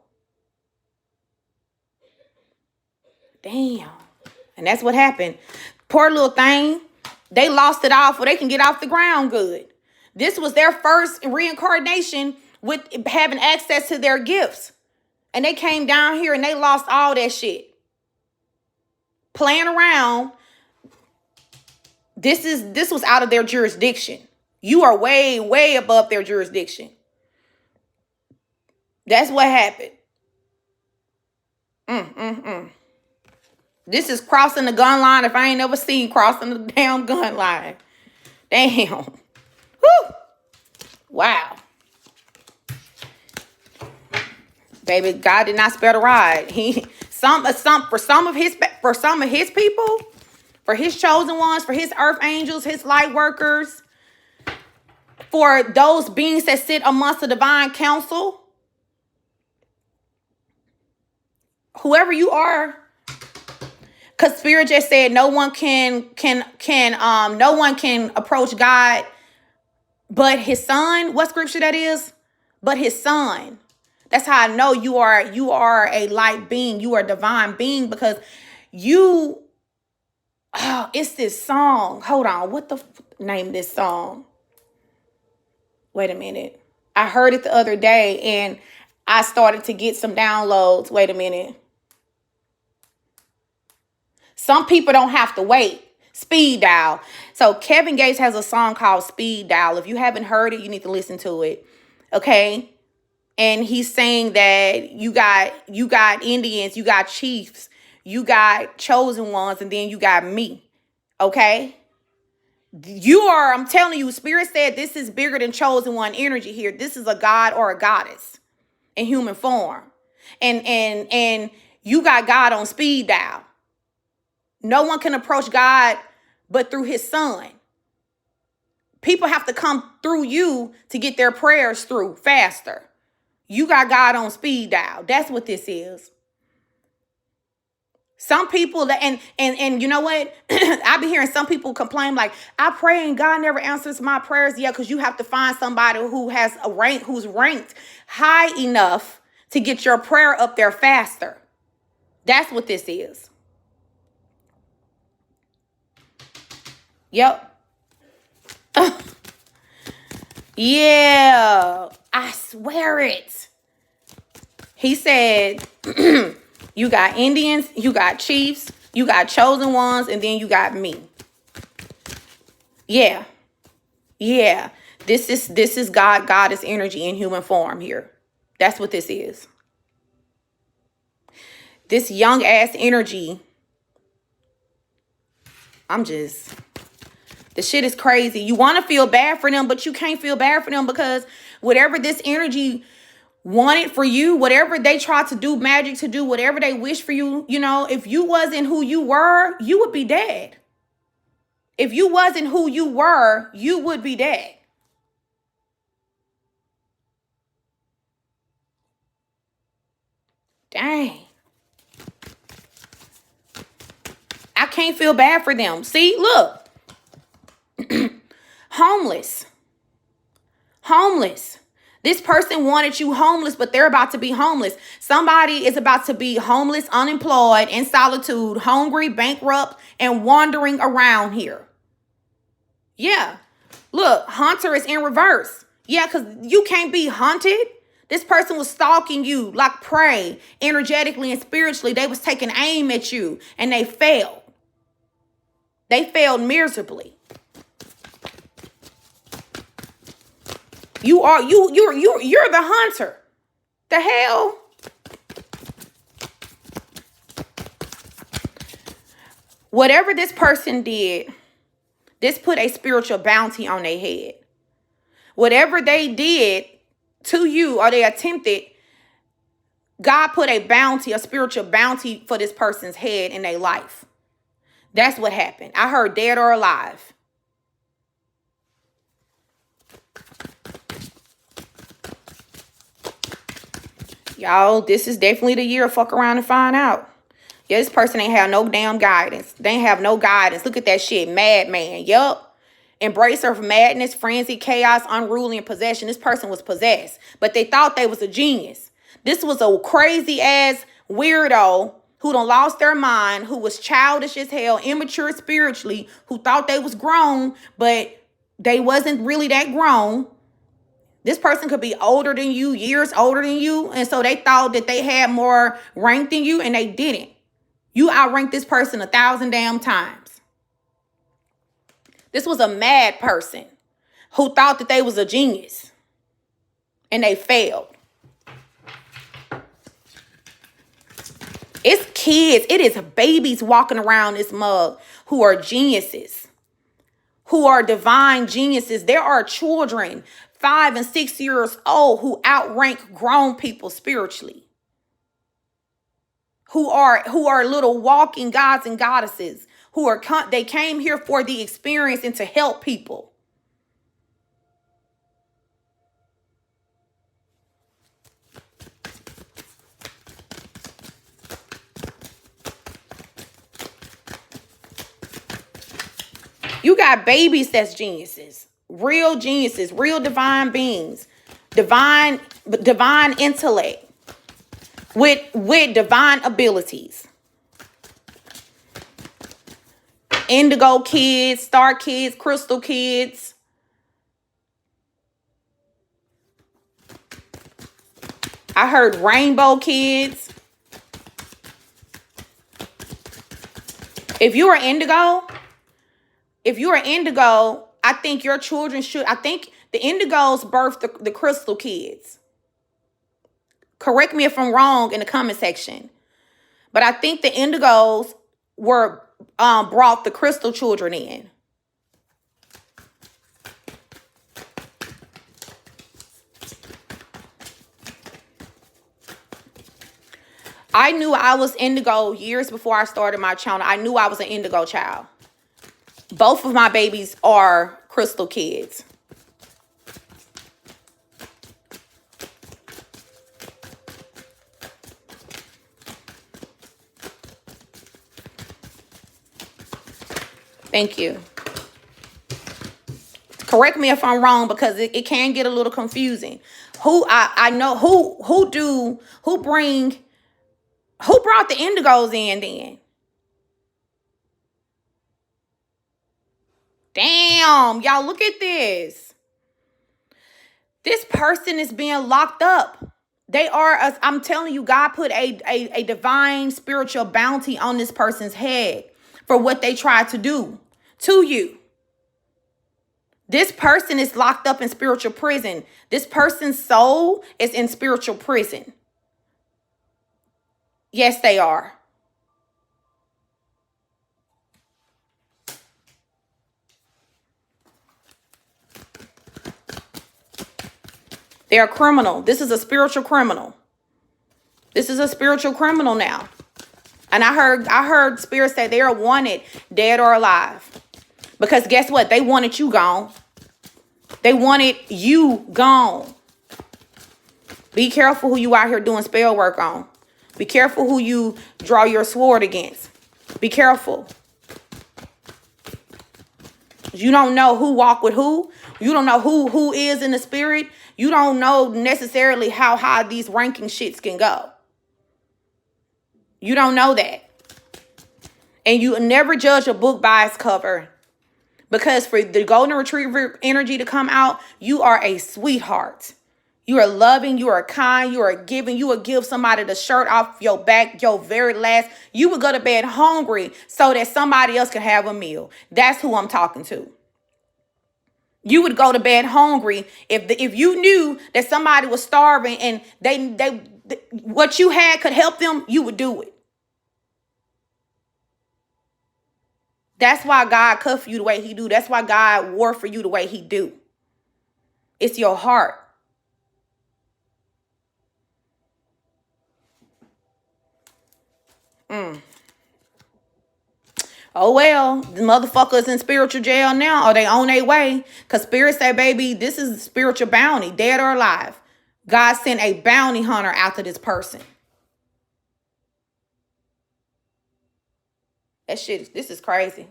Damn. And that's what happened. Poor little thing. They lost it all before they can get off the ground good. This was their first reincarnation with having access to their gifts. And they came down here and they lost all that shit. playing around. This was out of their jurisdiction. You are way, way above their jurisdiction. That's what happened. This is crossing the gun line if I ain't never seen crossing the damn gun line. Damn. Woo. Wow. Baby, God did not spare the ride. For some of his people, for his chosen ones, for his earth angels, his light workers, for those beings that sit amongst the divine council, whoever you are, because Spirit just said no one can approach God but his son. What scripture that is? But his son. That's how I know you are a light being. You are a divine being because it's this song. Hold on. What the name of this song? Wait a minute. I heard it the other day and I started to get some downloads. Wait a minute. Some people don't have to wait. Speed dial. So Kevin Gates has a song called Speed Dial. If you haven't heard it, you need to listen to it. Okay? And he's saying that you got Indians, you got chiefs, you got chosen ones, and then you got me. Okay? I'm telling you, Spirit said this is bigger than chosen one energy here. This is a god or a goddess in human form. And you got God on speed dial. No one can approach God but through his son. People have to come through you to get their prayers through faster. You got God on speed dial. That's what this is. Some people and you know what? I be hearing some people complain like, I pray and God never answers my prayers. Yeah, because you have to find somebody who has a rank, who's ranked high enough to get your prayer up there faster. That's what this is. Yep. Yeah, I swear it. He said, you got Indians, you got chiefs, you got chosen ones, and then you got me. Yeah. Yeah. This is goddess energy in human form here. That's what this is. This young ass energy. The shit is crazy. You want to feel bad for them, but you can't feel bad for them because whatever this energy wanted for you, whatever they tried to do magic to do, whatever they wish for you, if you wasn't who you were, you would be dead. If you wasn't who you were, you would be dead. Dang. I can't feel bad for them. See, look. Homeless. This person wanted you homeless, but they're about to be homeless. Somebody is about to be homeless, unemployed, in solitude, hungry, bankrupt, and wandering around here. Yeah. Look, hunter is in reverse. Yeah, because you can't be hunted. This person was stalking you like prey, energetically and spiritually. They was taking aim at you, and they failed. They failed miserably. You're the hunter. The hell? Whatever this person did, this put a spiritual bounty on their head. Whatever they did to you or they attempted, God put a bounty, a spiritual bounty for this person's head in their life. That's what happened. I heard dead or alive. Y'all, this is definitely the year. Fuck around and find out. Yeah, this person ain't have no damn guidance. They ain't have no guidance. Look at that shit. Madman. Yup. Embracer of madness, frenzy, chaos, unruly, and possession. This person was possessed. But they thought they was a genius. This was a crazy ass weirdo who done lost their mind, who was childish as hell, immature spiritually, who thought they was grown, but they wasn't really that grown. This person could be older than you, years older than you. And so they thought that they had more rank than you, and they didn't. You outrank this person 1,000 damn times. This was a mad person who thought that they was a genius. And they failed. It's kids. It is babies walking around this mug who are geniuses. Who are divine geniuses. There are children 5 and 6 years old who outrank grown people spiritually. Who are little walking gods and goddesses. They came here for the experience and to help people. You got babies that's geniuses, real divine beings, divine intellect with divine abilities. Indigo kids, star kids, crystal kids. I heard rainbow kids. If you're indigo, I think your children should. I think the indigos birthed the crystal kids. Correct me if I'm wrong in the comment section. But I think the indigos brought the crystal children in. I knew I was indigo years before I started my channel. I knew I was an indigo child. Both of my babies are crystal kids. Thank you. Correct me if I'm wrong, because it can get a little confusing. Who brought the indigos in then? Damn, y'all, look at this. This person is being locked up. I'm telling you, God put a divine spiritual bounty on this person's head for what they tried to do to you. This person is locked up in spiritual prison. This person's soul is in spiritual prison. Yes, they are. They're a criminal. This is a spiritual criminal. This is a spiritual criminal now. And I heard Spirit say they are wanted, dead or alive. Because guess what? They wanted you gone. They wanted you gone. Be careful who you out here doing spell work on. Be careful who you draw your sword against. Be careful. You don't know who walk with who. You don't know who is in the spirit. You don't know necessarily how high these ranking shits can go. You don't know that. And you never judge a book by its cover. Because for the golden retriever energy to come out, you are a sweetheart. You are loving, you are kind, you are giving. You would give somebody the shirt off your back, your very last. You would go to bed hungry so that somebody else can have a meal. That's who I'm talking to. You would go to bed hungry if you knew that somebody was starving and they what you had could help them, you would do it. That's why God cut for you the way he do. That's why God war for you the way he do. It's your heart. Oh, well, the motherfuckers in spiritual jail now, or they on their way. Because Spirit say, baby, this is spiritual bounty, dead or alive. God sent a bounty hunter after this person. This is crazy.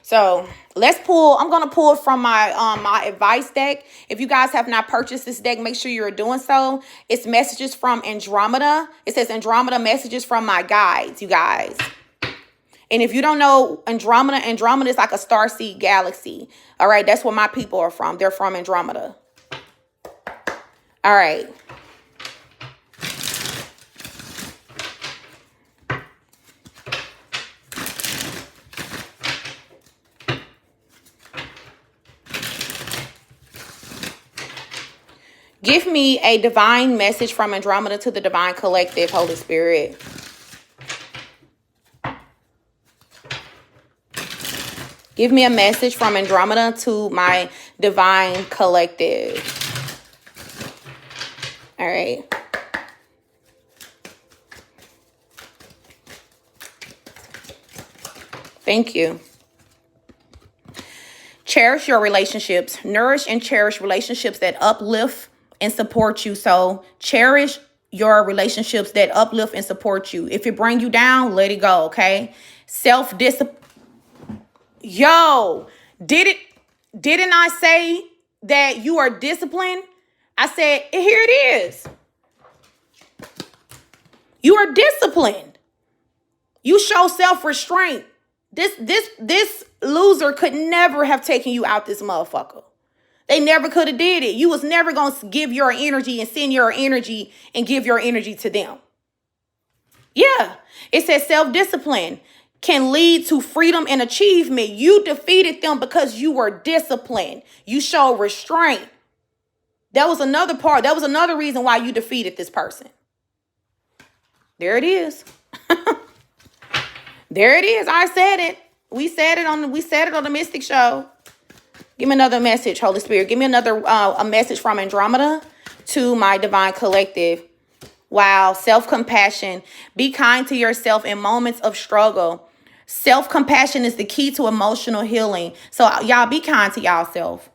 So let's pull. I'm going to pull from my my advice deck. If you guys have not purchased this deck, make sure you're doing so. It's messages from Andromeda. It says Andromeda messages from my guides, you guys. And if you don't know Andromeda is like a starseed galaxy. All right, that's where my people are from. They're from Andromeda. All right. Give me a divine message from Andromeda to the divine collective, Holy Spirit. Give me a message from Andromeda to my divine collective. All right. Thank you. Cherish your relationships. Nourish and cherish relationships that uplift and support you. So cherish your relationships that uplift and support you. If it bring you down, let it go, okay? Self-discipline. Yo, didn't I say that you are disciplined? I said, here it is. You are disciplined. You show self-restraint. This loser could never have taken you out this motherfucker. They never could have did it. You was never going to give your energy and send your energy and give your energy to them. Yeah. It says self-discipline can lead to freedom and achievement. You defeated them because you were disciplined. You showed restraint. That was another part. That was another reason why you defeated this person. There it is. There it is. I said it. We said it on the Mystic Show. Give me another message, Holy Spirit. Give me another a message from Andromeda to my divine collective. Wow. Self-compassion. Be kind to yourself in moments of struggle. Self-compassion is the key to emotional healing. So y'all be kind to y'allself.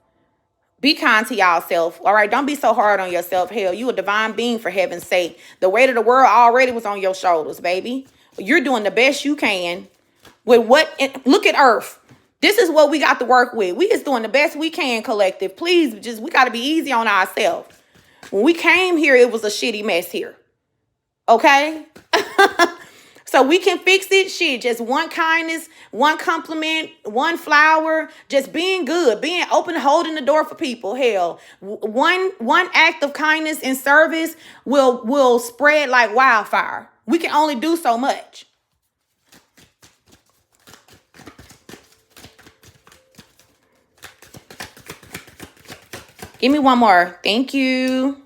Be kind to y'allself. All right. Don't be so hard on yourself. Hell, you a divine being, for heaven's sake. The weight of the world already was on your shoulders, baby. You're doing the best you can with what, look at Earth. This is what we got to work with. We just doing the best we can, collective. Please, we got to be easy on ourselves. When we came here, it was a shitty mess here. Okay? So we can fix it. Shit, just one kindness, one compliment, one flower, just being good, being open, holding the door for people. Hell, one act of kindness and service will spread like wildfire. We can only do so much. Give me one more. Thank you.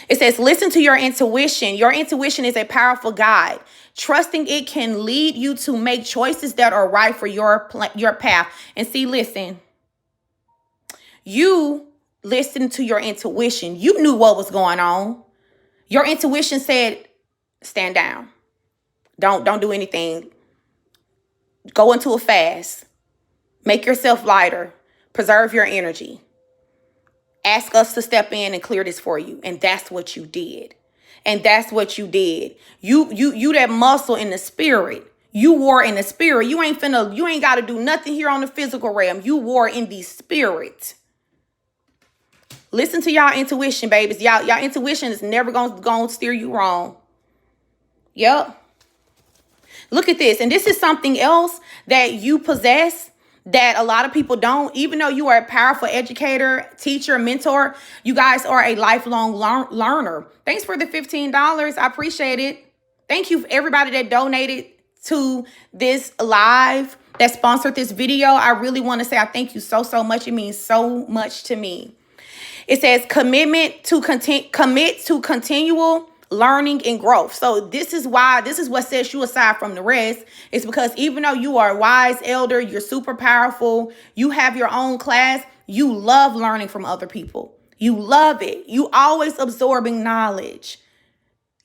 It says, listen to your intuition. Your intuition is a powerful guide. Trusting it can lead you to make choices that are right for your path. And see, listen, you listened to your intuition. You knew what was going on. Your intuition said, stand down. Don't do anything. Go into a fast. Make yourself lighter. Preserve your energy. Ask us to step in and clear this for you. And that's what you did. And that's what you did. You that muscle in the spirit. You war in the spirit. You ain't got to do nothing here on the physical realm. You war in the spirit. Listen to y'all intuition, babies. Y'all intuition is never gonna steer you wrong. Yep. Look at this. And this is something else that you possess that a lot of people don't. Even though you are a powerful educator, teacher, mentor, you guys are a lifelong learner. Thanks for the $15. I appreciate it. Thank you for everybody that donated to this live, that sponsored this video. I really want to say I thank you so much. It means so much to me. It says commit to continual learning and growth. So this is what sets you aside from the rest. It's because even though you are a wise elder, you're super powerful, you have your own class, you love learning from other people. You love it. You always absorbing knowledge.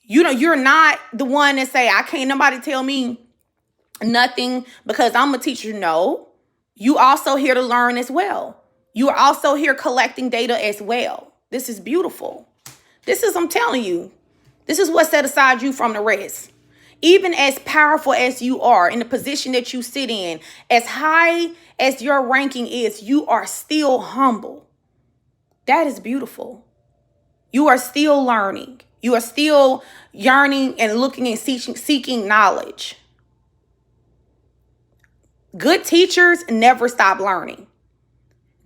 You know, you're not the one that say, I can't nobody tell me nothing because I'm a teacher. No, you also here to learn as well. You are also here collecting data as well. This is beautiful. I'm telling you, this is what set aside you from the rest. Even as powerful as you are in the position that you sit in, as high as your ranking is, you are still humble. That is beautiful. You are still learning. You are still yearning and looking and seeking knowledge. Good teachers never stop learning.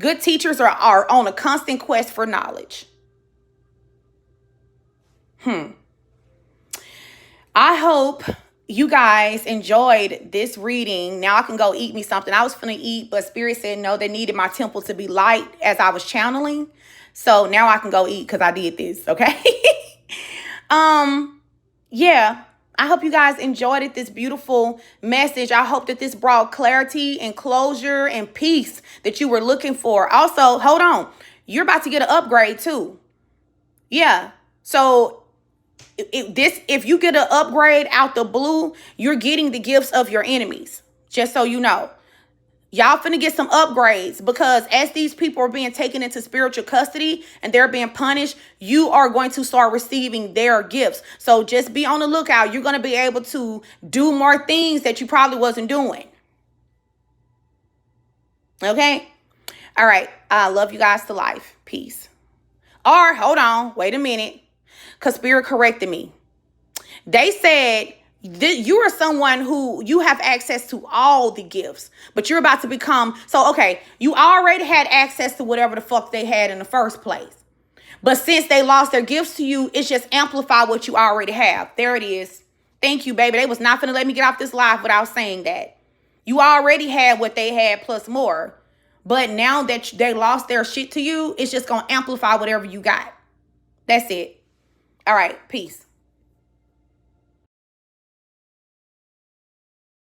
Good teachers are on a constant quest for knowledge. I hope you guys enjoyed this reading. Now I can go eat me something. I was finna eat, but Spirit said no, they needed my temple to be light as I was channeling. So now I can go eat because I did this, okay? Yeah. I hope you guys enjoyed it, this beautiful message. I hope that this brought clarity and closure and peace that you were looking for. Also, hold on. You're about to get an upgrade too. Yeah. So if you get an upgrade out the blue, you're getting the gifts of your enemies. Just so you know. Y'all finna get some upgrades, because as these people are being taken into spiritual custody and they're being punished, you are going to start receiving their gifts. So just be on the lookout. You're going to be able to do more things that you probably wasn't doing. Okay? All right. I love you guys to life. Peace. Or, hold on. Wait a minute. Because Spirit corrected me. They said you are someone who you have access to all the gifts, but you're about to become, so okay, you already had access to whatever the fuck they had in the first place. But since they lost their gifts to you, it's just amplify what you already have. There it is. Thank you, baby. They was not finna let me get off this live without saying that. You already had what they had plus more. But now that they lost their shit to you, it's just gonna amplify whatever you got. That's it. All right, peace.